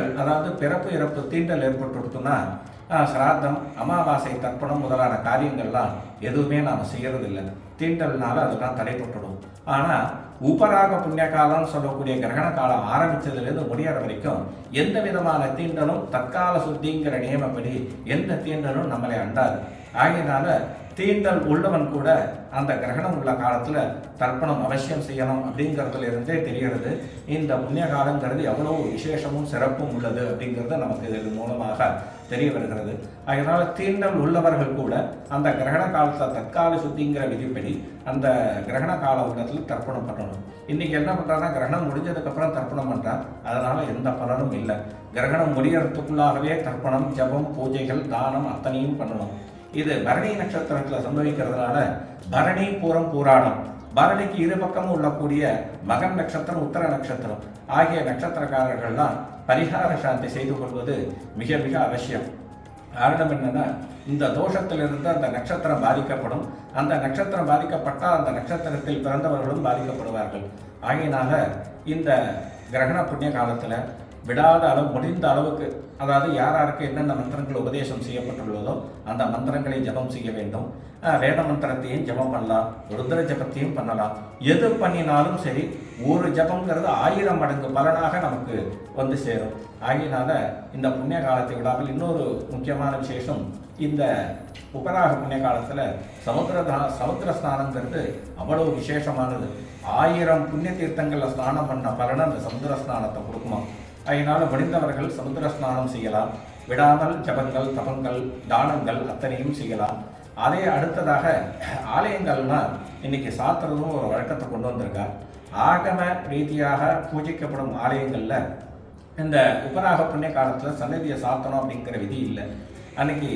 தீண்டல், அதாவது பிறப்பு இறப்பு தீண்டல் ஏற்பட்டுடுத்துன்னா சிராத்தம், அமாவாசை, தர்ப்பணம் முதலான காரியங்கள்லாம் எதுவுமே நாம் செய்யறதில்லை. தீண்டல்னால அதெல்லாம் தடைப்பட்டுடும். ஆனால் உபராக புண்ணிய காலம்னு சொல்லக்கூடிய கிரகண காலம் ஆரம்பித்ததுலேருந்து முடிகிற வரைக்கும் எந்த விதமான தீண்டலும் தற்கால சுத்திங்கிற நியமப்படி எந்த தீண்டலும் நம்மளை அண்டாது. ஆகையினால தீண்டல் உள்ளவன் கூட அந்த கிரகணம் உள்ள காலத்தில் தர்ப்பணம் அவசியம் செய்யணும் அப்படிங்கிறதுல இருந்தே தெரிகிறது இந்த புண்ணிய காலங்கிறது எவ்வளோ விசேஷமும் சிறப்பும் உள்ளது அப்படிங்கிறது நமக்கு இதன் மூலமாக தெரிய வருகிறது. அதனால் தீண்டல் உள்ளவர்கள் கூட அந்த கிரகண காலத்தில் தற்கால சுத்திங்கிற விதிப்படி அந்த கிரகண கால உள்ளத்தில் தர்ப்பணம் பண்ணணும். இன்றைக்கி என்ன பண்ணுறாங்கன்னா கிரகணம் முடிஞ்சதுக்கப்புறம் தர்ப்பணம் பண்ணுறான், அதனால் எந்த பலனும் இல்லை. கிரகணம் முடியறதுக்குள்ளாகவே தர்ப்பணம், ஜபம், பூஜைகள், தானம் அத்தனையும் பண்ணணும். இது பரணி நட்சத்திரத்தில் சம்பவிக்கிறதுனால பரணி, பூரம், பூராடம், பரணிக்கு இரு பக்கமும் உள்ளக்கூடிய மகன் நட்சத்திரம், உத்தர நட்சத்திரம் ஆகிய நட்சத்திரக்காரர்கள்லாம் பரிகார சாந்தி செய்து கொள்வது மிக மிக அவசியம். காரணம் என்னன்னா, இந்த தோஷத்திலிருந்து அந்த நட்சத்திரம் பாதிக்கப்படும். அந்த நட்சத்திரம் பாதிக்கப்பட்டால் அந்த நட்சத்திரத்தில் பிறந்தவர்களும் பாதிக்கப்படுவார்கள். ஆகையினால இந்த கிரகண புண்ணிய காலத்தில் விடாத அளவு, முடிந்த அளவுக்கு, அதாவது யாருக்கு என்னென்ன மந்திரங்கள் உபதேசம் செய்யப்பட்டுள்ளதோ அந்த மந்திரங்களை ஜபம் செய்ய வேண்டும். வேத மந்திரத்தையும் ஜபம் பண்ணலாம், ருத்ர ஜபத்தையும் பண்ணலாம். எது பண்ணினாலும் சரி, ஒரு ஜபங்கிறது 1000 மடங்கு பலனாக நமக்கு வந்து சேரும். ஆகையினால இந்த புண்ணிய காலத்தை விடாமல் இன்னொரு முக்கியமான விசேஷம், இந்த உபராக புண்ணிய காலத்தில் சமுத்திர ஸ்நானங்கிறது அவ்வளவு விசேஷமானது. 1000 புண்ணிய தீர்த்தங்களில் ஸ்நானம் பண்ண பலனை அந்த சமுத்திர ஸ்நானத்தை கொடுக்குமா. அதனால் முடிந்தவர்கள் சமுத்திர ஸ்நானம் செய்யலாம். விடாமல் ஜபங்கள், தபங்கள், தானங்கள் அத்தனையும் செய்யலாம். அதே அடுத்ததாக ஆலயங்கள்னா இன்னைக்கு சாத்துறதும் ஒரு வழக்கத்தை கொண்டு வந்திருக்கார். ஆகம ரீதியாக பூஜிக்கப்படும் ஆலயங்களில் இந்த உபராக புண்ணிய காலத்தில் சன்னதியை சாத்தணும் அப்படிங்கிற விதி இல்லை. அன்னைக்கு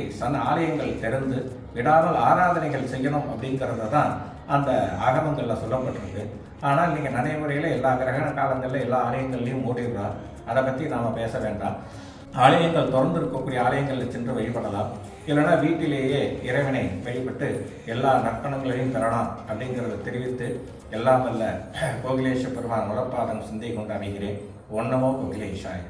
ஆலயங்கள் திறந்து விடாமல் ஆராதனைகள் செய்யணும் அப்படிங்கிறத தான் அந்த ஆகமங்களில் சொல்லப்பட்டிருக்கு. ஆனால் நீங்கள் நடைமுறையில் எல்லா கிரகண காலங்களில் எல்லா ஆலயங்கள்லையும் மூடிடுறார். அதை பற்றி நாம் பேச வேண்டாம். ஆலயங்கள் திறந்து இருக்கக்கூடிய ஆலயங்களில் சென்று வழிபடலாம். இல்லைனா வீட்டிலேயே இறைவனை வழிபட்டு எல்லா நற்பணங்களையும் பெறலாம் அப்படிங்கிறத தெரிவித்து எல்லாம் வல்ல கோகிலேஷ பெருமான் முழப்பாதம் சிந்தை கொண்டு அமைகிறேன். ஒன்னமோ கோகிலேஷாய்.